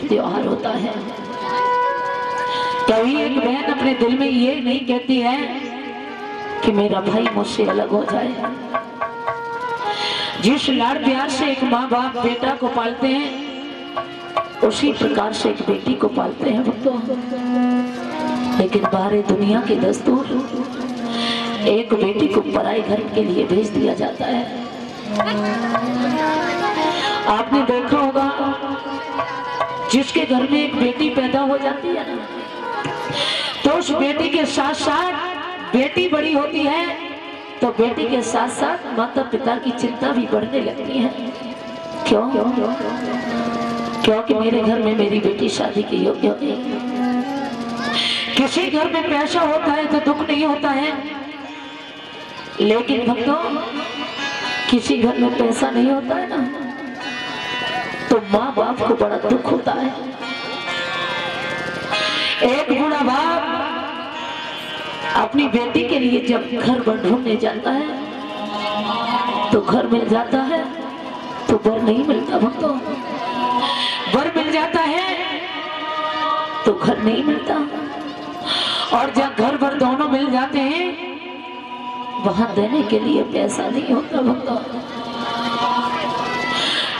त्योहार होता है। कभी एक बहन अपने दिल में ये नहीं कहती है कि मेरा भाई मुझसे अलग हो जाए। जिस लाड़ प्यार से एक माँ बाप बेटा को पालते हैं उसी प्रकार से एक बेटी को पालते हैं भक्तों। लेकिन बाहरी दुनिया के दस्तूर एक बेटी को पराई घर के लिए भेज दिया जाता है। आपने देखा होगा जिसके घर में एक बेटी पैदा हो जाती है ना, तो उस बेटी के साथ साथ बेटी बड़ी होती है तो बेटी के साथ साथ माता पिता की चिंता भी बढ़ने लगती है। क्यों? क्योंकि मेरे घर में मेरी बेटी शादी के योग्य नहीं। किसी घर में पैसा होता है तो दुख नहीं होता है, लेकिन भक्तों किसी घर में पैसा नहीं होता है ना तो माँ बाप को बड़ा दुख होता है। एक बूढ़ा बाप अपनी बेटी के लिए जब घर बर ढूंढने जाता है तो घर मिल जाता है तो बर नहीं मिलता भक्तों। बर मिल जाता है तो घर नहीं मिलता, और जब घर बर दोनों मिल जाते हैं वहां देने के लिए पैसा नहीं होता भक्तों।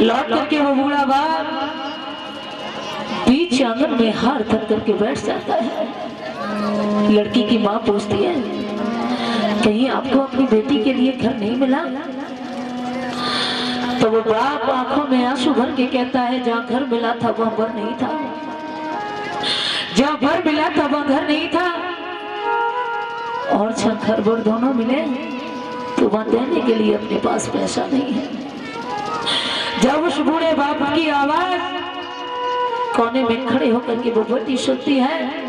लौट करके वो बूढ़ा बाप बीच आंगन में हार धर करके बैठ जाता है। लड़की की माँ पूछती है कहीं आपको अपनी बेटी के लिए घर नहीं मिला? तो वो बाप आंखों में आंसू भर के कहता है जहाँ घर मिला था वहाँ बर नहीं था, जहाँ बर मिला था वहाँ घर नहीं था, और जहाँ घर बर दोनों मिले तो वहाँ देने के लिए अपने पास पैसा नहीं है। जब उस बूढ़े बाप की आवाज कोने में खड़े होकर के वो बेटी सुनती है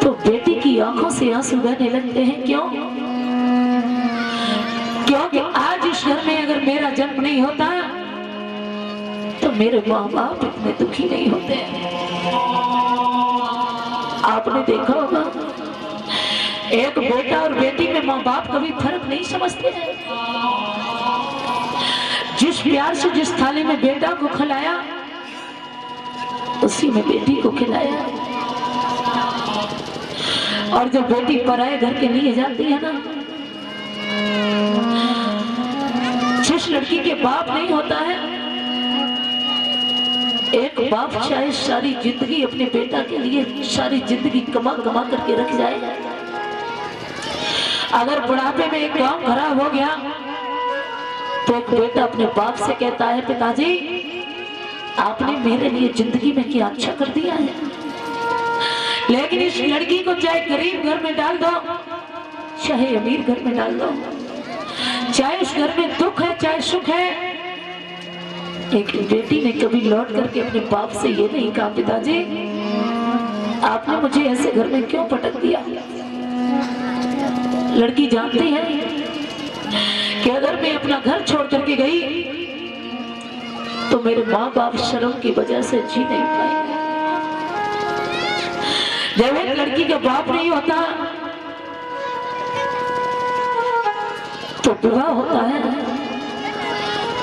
तो बेटी की आंखों से आंसू बहने लगते हैं। क्यों? क्योंकि आज इस घर में अगर मेरा जन्म नहीं होता तो मेरे माँ बाप इतने दुखी नहीं होते। आपने देखा होगा एक बेटा और बेटी में माँ बाप कभी फर्क नहीं समझते हैं। जिस प्यार से जिस थाली में बेटा को खिलाया उसी में बेटी को खिलाया, और जब बेटी पराए घर के लिए जाती है ना, जिस लड़की के बाप नहीं होता है, एक बाप चाहे सारी जिंदगी अपने बेटा के लिए सारी जिंदगी कमा कमा करके रख जाए, अगर बुढ़ापे में एक काम खराब हो गया तो एक बेटा अपने बाप से कहता है पिताजी आपने मेरे लिए जिंदगी में क्या अच्छा कर दिया है। लेकिन इस लड़की को चाहे गरीब घर में डाल दो चाहे अमीर घर में डाल दो, चाहे उस घर में दुख है चाहे सुख है, एक बेटी ने कभी लौट करके अपने बाप से ये नहीं कहा पिताजी आपने मुझे ऐसे घर में क्यों पटक दिया। लड़की जानती है कि अगर मैं अपना घर छोड़ करके गई तो मेरे माँ बाप शर्म की वजह से जी नहीं पाएंगे। जब एक लड़की का बाप नहीं होता तो विवाह होता है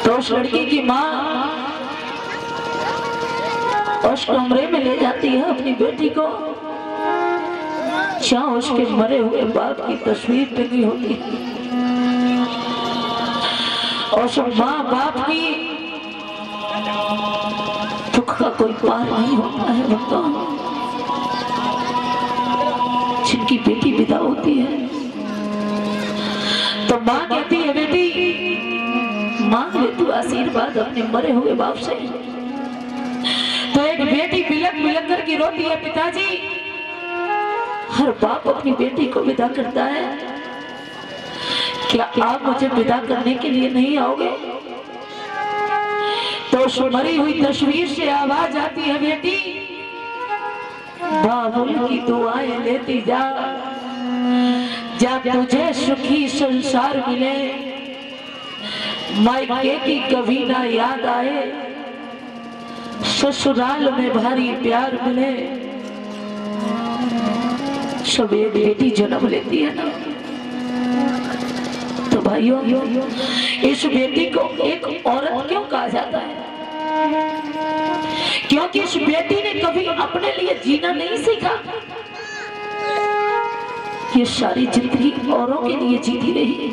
तो उस लड़की की माँ उस कमरे में ले जाती है अपनी बेटी को, जहाँ उसके मरे हुए बाप की तस्वीर टंगी होती है, और उस माँ बाप की दुख का कोई पार नहीं होता है भक्तों। जिनकी बेटी विदा होती है तो माँ कहती है बेटी मांग ले तू आशीर्वाद अपने मरे हुए बाप से। तो एक बेटी बिलक बिलक करके रोती है पिताजी हर बाप अपनी बेटी को विदा करता है, क्या आप मुझे विदा करने के लिए नहीं आओगे? तो उस मरी हुई तस्वीर से आवाज आती है बेटी बाबुल की दुआएं लेती जा, जब तुझे सुखी संसार मिले मायके की कभी ना याद आए, ससुराल में भारी प्यार मिले। सब एक बेटी जन्म लेती है ना, तो भाइयों इस बेटी को एक औरत क्यों कहा जाता है? क्यों क्योंकि इस बेटी ने कभी अपने लिए जीना नहीं सीखा। ये सारी जिंदगी औरों के लिए जीती रही।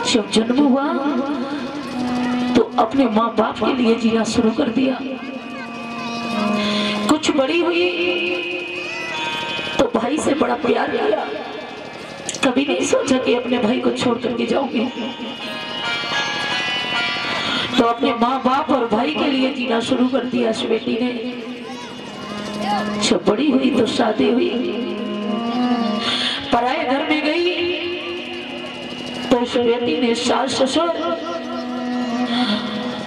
जब जन्म हुआ तो अपने माँ बाप के लिए जीना शुरू कर दिया। कुछ बड़ी हुई तो भाई से बड़ा प्यार किया। कभी नहीं सोचा कि अपने भाई को छोड़ करके जाऊंगी। तो अपने माँ बाप और भाई के लिए जीना शुरू कर दिया इस बेटी ने। जब बड़ी हुई तो शादी हुई, पराए घर में गई तो इस बेटी ने सास ससुर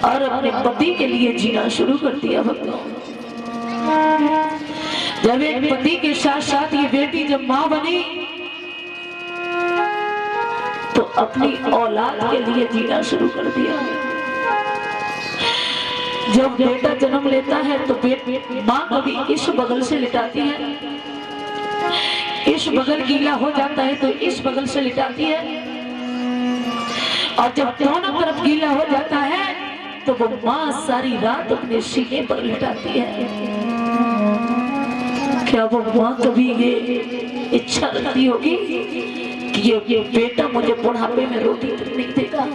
और अपने पति के लिए जीना शुरू कर दिया। भक्तों, जब एक पति के साथ साथ ये बेटी जब मां बनी तो अपनी औलाद के लिए जीना शुरू कर दिया। जब बेटा जन्म लेता है तो मां कभी इस बगल से लिटाती है, इस बगल गीला हो जाता है तो इस बगल से लिटाती है, और जब दोनों तरफ गीला हो जाता है तो वो मां सारी रात अपने सीने पर लिटाती है। क्या वो मां कभी ये इच्छा रखती होगी कि ये बेटा मुझे बुढ़ापे में रोटी तक नहीं देगा?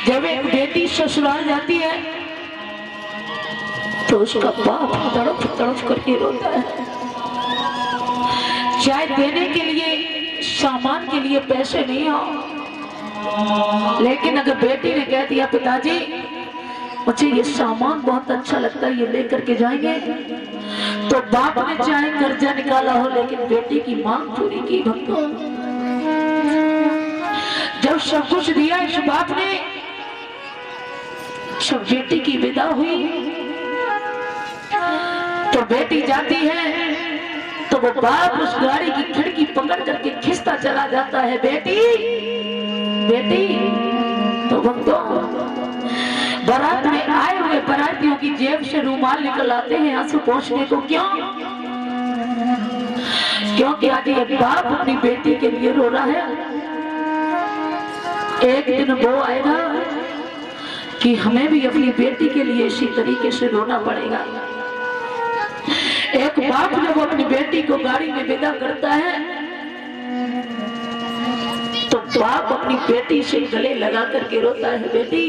जब एक बेटी ससुराल जाती है तो उसका बाप तड़प तड़प करके रोता है। चाय देने के लिए, सामान के लिए पैसे नहीं हो, लेकिन अगर बेटी ने कह दिया पिताजी मुझे ये सामान बहुत अच्छा लगता है, ये लेकर के जाएंगे, तो बाप ने चाहे कर्जा निकाला हो लेकिन बेटी की मांग पूरी की। भक्तों, जब सब कुछ दिया इस बाप ने, जब बेटी की विदा हुई तो बेटी जाती है तो वो बाप उस गाड़ी की खिड़की पकड़ करके खींचता चला जाता है, बेटी बेटी। तो भक्तों, बारात में आए हुए बारातियों की जेब से रुमाल निकल आते हैं आंसू पोंछने को। क्यों? क्योंकि आज ये बाप अपनी बेटी के लिए रो रहा है। एक दिन वो आएगा कि हमें भी अपनी बेटी के लिए इसी तरीके से रोना पड़ेगा। एक बाप जब अपनी बेटी को गाड़ी में विदा करता है तो बाप अपनी बेटी से गले लगा करके रोता है, बेटी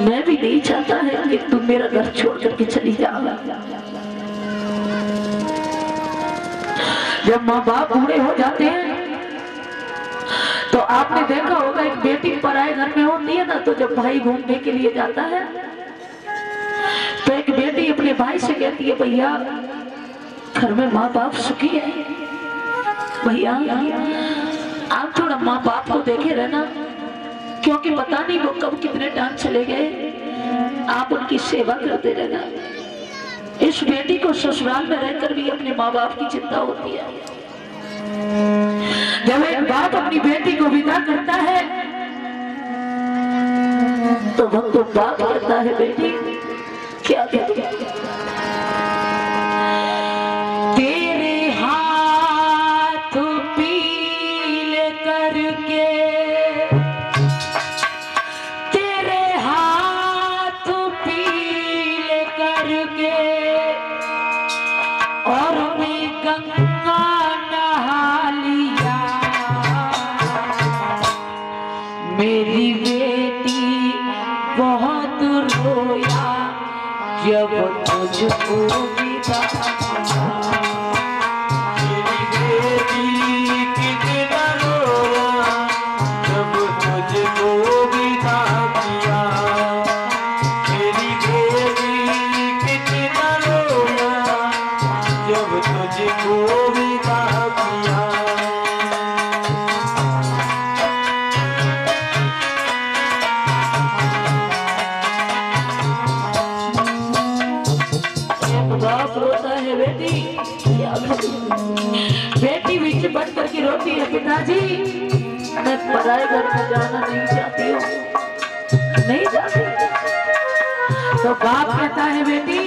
मैं भी नहीं चाहता है कि तुम मेरा घर छोड़ करके चली जाओ। जब माँ बाप बूढ़े हो जाते हैं तो आपने देखा होगा एक बेटी पराए घर में होती है ना, तो जब भाई घूमने के लिए जाता है तो एक बेटी अपने भाई से कहती है भैया घर में माँ बाप सुखी है, भैया आप थोड़ा माँ बाप को देखे रहना, क्योंकि पता नहीं वो कब कितने टाइम चले गए, आप उनकी सेवा करते रहना। इस बेटी को ससुराल में रहकर भी अपने माँ बाप की चिंता होती है। जब एक बाप अपनी बेटी को विदा करता है तो भक्तों बाप कहता है बेटी क्या तेरे हाथ पील करके, तेरे हाथ पील करके और मैं गंगा नहा लिया, मेरी बेटी बहुत रोया जब तुझको विदा किया, मेरी बेटी कितना रोया जब तुझको विदा किया, मेरी बेटी कितना रोया जब तुझको विदा किया। रोता है बेटी, क्या बेटी बीच बढ़ करके रोती है पिताजी मैं पराए घर में जाना नहीं चाहती हूँ, नहीं चाहती। तो बाप कहता है बेटी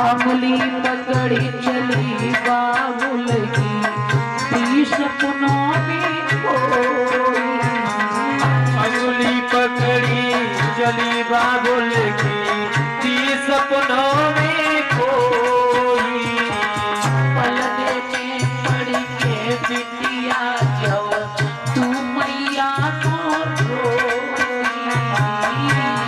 अमली पकड़ी चली बाबुल की सपनों में कोई, बिटिया जब तू मैया को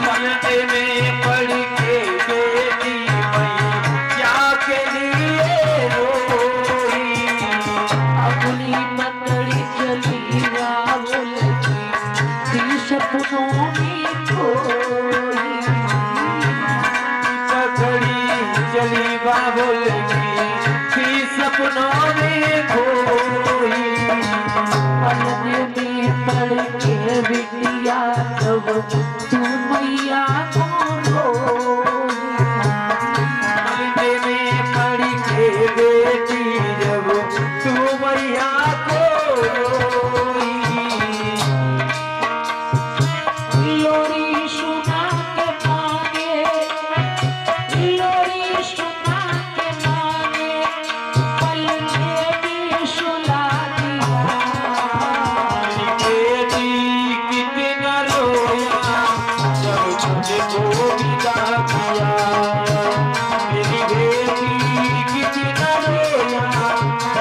पर्दे में पड़ के बेटी मैया के लिए रोई। अपनी पतड़ी चली रावल की सपनों में खोई। पकड़ी चली बाबुल की सपनों में खोई। पर्दे में पड़ के बिटिया जब तू मैया को पर्दे में पड़ के बेटी जब तू मैया को रोई। लोरी सुना के मांगे, लोरी सुना के मांगे, पल में सुला दिया। बेटी कितना रोया जब तुझको विदा किया। मेरी बेटी कितना रोया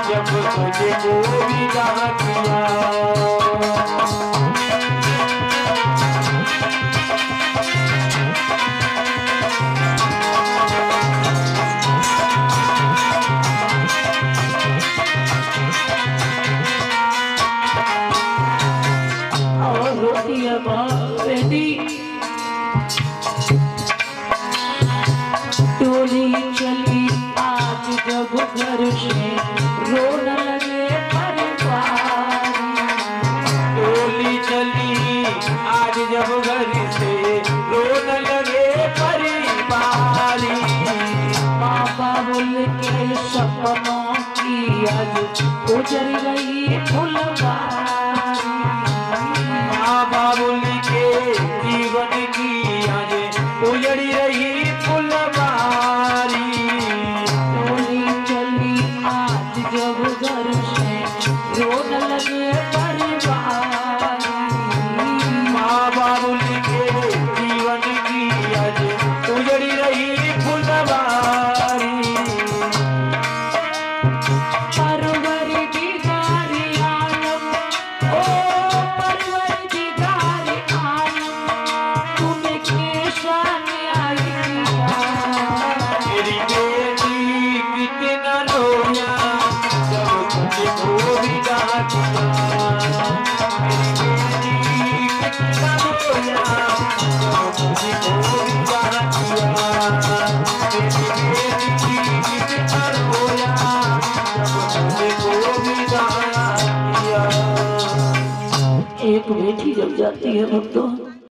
जब तुझको विदा किया। और रोती है बेटी टोली चली आज जब घर से रोने लगे परिवार। टोली चली आज जब घर से रोने लगे परिवारी। बाबा बोल के सपनों की आज उजर गई फुलवारी। बाबुल के जीवन की आज उजड़ी रही फुलवारी। टोली चली आज जब घर से रोने लगे परिवार। माँ बाबुल के जीवन की आज उजड़ी रही फुलवारी। परवर दिगारी आलम, ओ परवर दिगारी आलम, तुम्हें कैसा न्याय किया। मेरी बेटी कितना रोया जब तुझको विदा किया। मेरी बेटी कितना रोया जब तुझको विदा किया। मेरी बेटी कितना रोया जब तुझको विदा किया। एक बेटी जब जाती है भक्तों